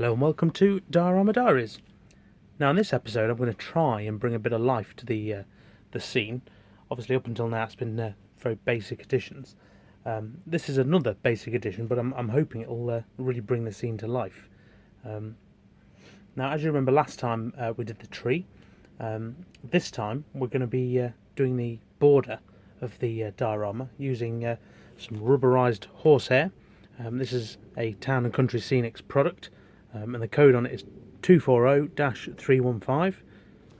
Hello and welcome to Diorama Diaries. Now in this episode I'm going to try and bring a bit of life to the scene. Obviously up until now it's been very basic additions. This is another basic addition, but I'm hoping it'll really bring the scene to life. Now as you remember last time we did the tree. This time we're going to be doing the border of the diorama using some rubberized horsehair. This is a Town and Country Scenics product. And the code on it is 240-315,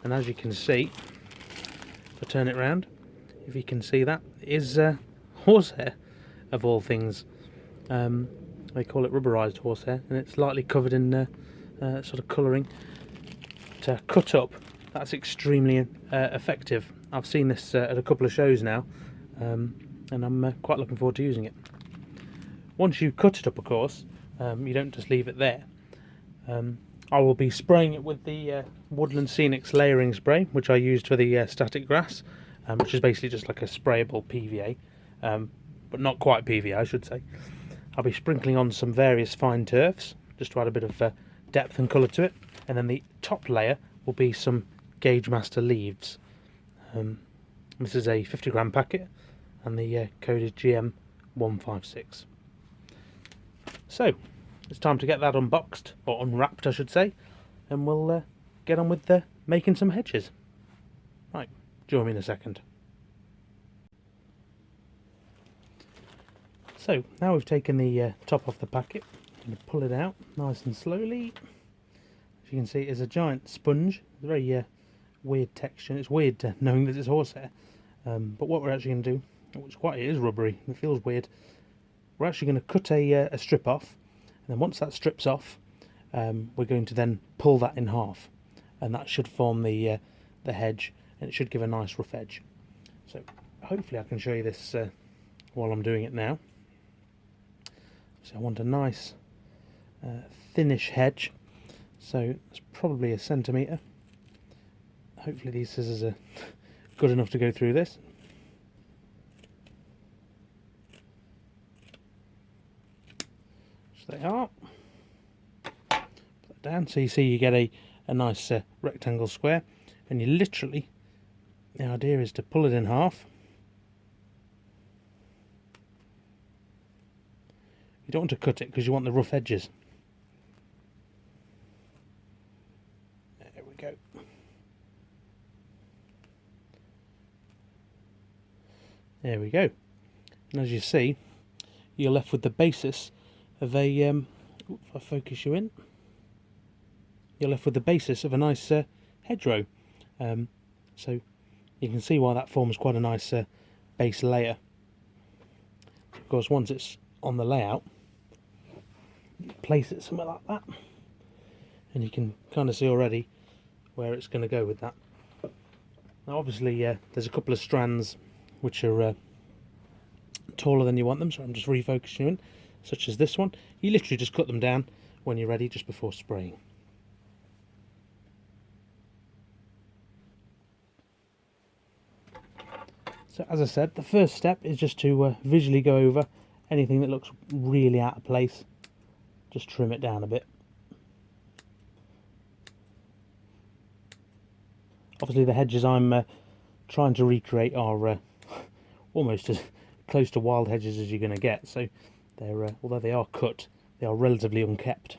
and as you can see, if I turn it round, if you can see that, it is horsehair of all things. They call it rubberized horsehair, and it's lightly covered in sort of colouring. To cut up, that's extremely effective. I've seen this at a couple of shows now, and I'm quite looking forward to using it. Once you cut it up, of course, you don't just leave it there. I will be spraying it with the Woodland Scenics layering spray, which I used for the static grass, which is basically just like a sprayable PVA, but not quite PVA I should say. I'll be sprinkling on some various fine turfs, just to add a bit of depth and colour to it, and then the top layer will be some Gauge Master leaves. This is a 50 gram packet, and the code is GM156. So, it's time to get that unboxed, or unwrapped I should say, and we'll get on with making some hedges. Right, join me in a second. So, now we've taken the top off the packet, I'm going to pull it out nice and slowly. As you can see, it is a giant sponge, it's a very weird texture. It's weird knowing that it's horsehair, but what we're actually going to do, which it is rubbery, it feels weird, we're actually going to cut a strip off. And then once that strips off, we're going to then pull that in half, and that should form the hedge, and it should give a nice rough edge. So hopefully I can show you this while I'm doing it now. So I want a nice thinnish hedge, so it's probably 1 centimetre. Hopefully these scissors are good enough to go through this. They are. Put that down so you see you get a nice rectangle square, and you literally, the idea is to pull it in half. You don't want to cut it because you want the rough edges. There we go. There we go. And as you see, you're left with the basis of a, if I focus you in, you're left with the basis of a nice hedgerow. So you can see why that forms quite a nice base layer. Of course, once it's on the layout, you place it somewhere like that, and you can kind of see already where it's going to go with that. Now obviously there's a couple of strands which are taller than you want them, so I'm just refocusing you in, such as this one. You literally just cut them down when you're ready, just before spraying. So as I said, the first step is just to visually go over anything that looks really out of place. Just trim it down a bit. Obviously the hedges I'm trying to recreate are almost as close to wild hedges as you're going to get, so they're, although they are cut, they are relatively unkept.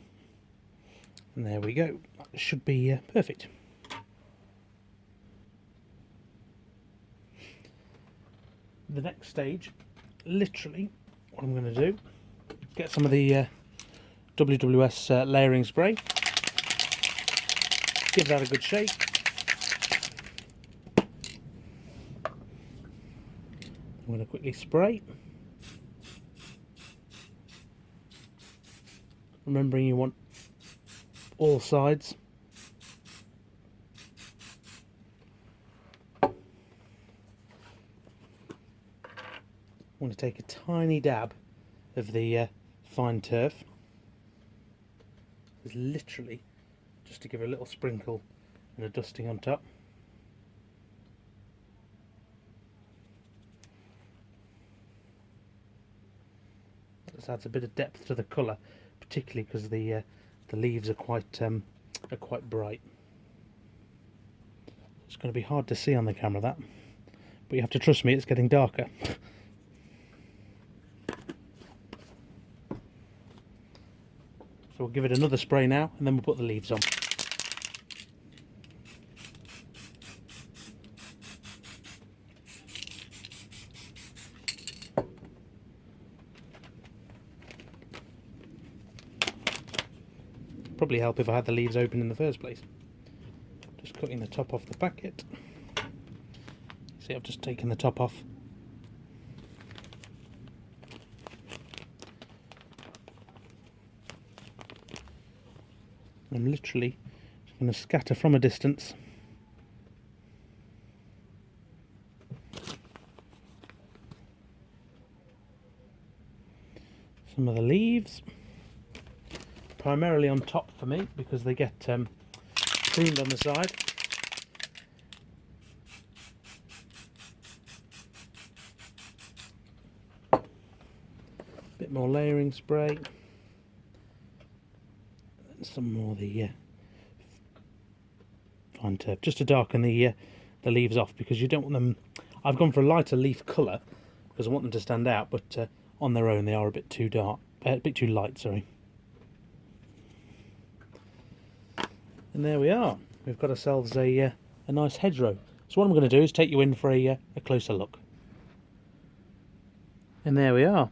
And there we go, that should be perfect. The next stage, literally, what I'm going to do, get some of the WWS layering spray, give that a good shake. I'm going to quickly spray. Remembering you want all sides. I want to take a tiny dab of the fine turf. It's literally just to give a little sprinkle and a dusting on top. This adds a bit of depth to the colour, particularly because the the leaves are quite bright. It's going to be hard to see on the camera, that, but you have to trust me, it's getting darker. So we'll give it another spray now, and then we'll put the leaves on. Probably help if I had the leaves open in the first place. Just cutting the top off the packet. See, I've just taken the top off. I'm literally just going to scatter from a distance. Some of the leaves, primarily on top for me because they get pruned on the side. Bit more layering spray. Some more of the fine turf, just to darken the leaves off, because you don't want them. I've gone for a lighter leaf colour because I want them to stand out, but on their own they are a bit too dark, a bit too light. Sorry. And there we are. We've got ourselves a nice hedgerow. So what I'm going to do is take you in for a closer look. And there we are.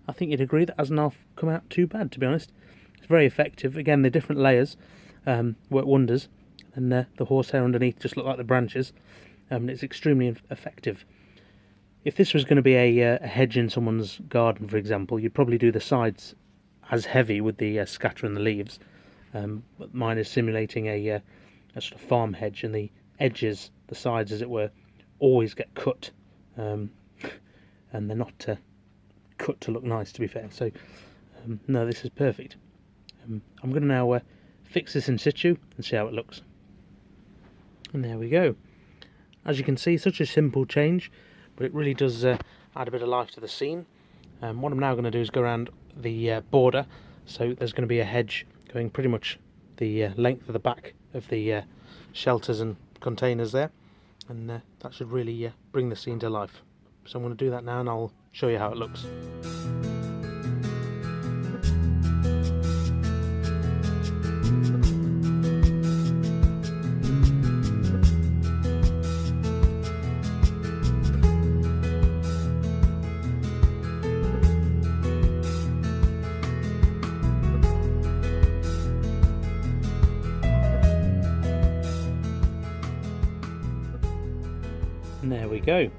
I think you'd agree that hasn't half come out too bad, to be honest. It's very effective. Again, the different layers work wonders, and the horsehair underneath just look like the branches. It's extremely effective. If this was going to be a hedge in someone's garden, for example, you'd probably do the sides as heavy with the scatter and the leaves. But mine is simulating a sort of farm hedge, and the edges, the sides as it were, always get cut, and they're not cut to look nice, to be fair. So no, this is perfect. I'm going to now fix this in situ and see how it looks. And there we go. As you can see, such a simple change, but it really does add a bit of life to the scene. What I'm now going to do is go around the border, so there's going to be a hedge going pretty much the length of the back of the shelters and containers there, and that should really bring the scene to life. So I'm going to do that now, and I'll show you how it looks. And there we go.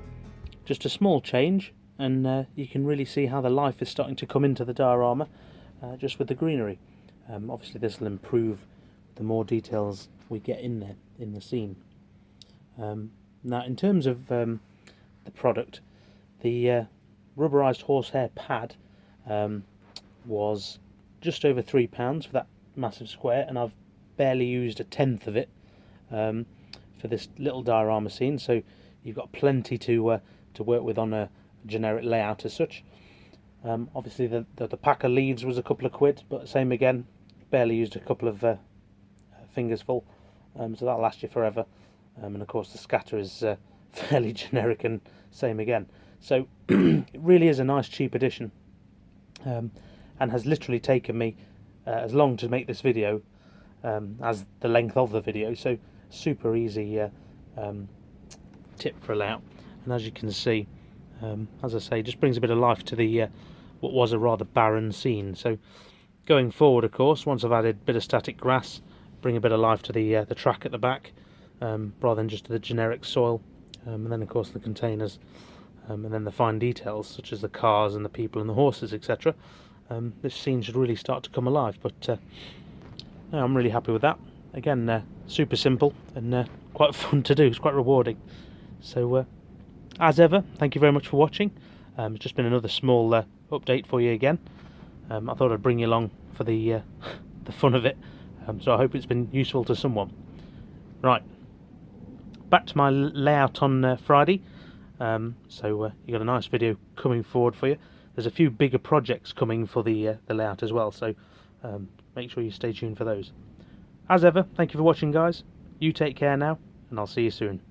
Just a small change, and you can really see how the life is starting to come into the diorama just with the greenery. Obviously this will improve the more details we get in there in the scene. Now in terms of the product, the rubberized horsehair pad was just over £3 for that massive square, and I've barely used a tenth of it for this little diorama scene, so you've got plenty to work with on a generic layout as such. Obviously the pack of leaves was a couple of quid, but same again, barely used a couple of fingers full, so that'll last you forever. And of course the scatter is fairly generic, and same again. So it really is a nice cheap addition, and has literally taken me as long to make this video as the length of the video, so super easy tip for a layout. And as you can see, as I say, just brings a bit of life to the what was a rather barren scene. So going forward, of course, once I've added a bit of static grass, bring a bit of life to the track at the back, rather than just the generic soil, and then of course the containers, and then the fine details such as the cars and the people and the horses, etc. This scene should really start to come alive. But no, I'm really happy with that. Again, super simple and quite fun to do. It's quite rewarding. So as ever, thank you very much for watching. It's just been another small update for you again. I thought I'd bring you along for the fun of it, so I hope it's been useful to someone. Right, back to my layout on Friday. So you got a nice video coming forward for you. There's a few bigger projects coming for the layout as well, so make sure you stay tuned for those. As ever, thank you for watching, guys. You take care now, and I'll see you soon.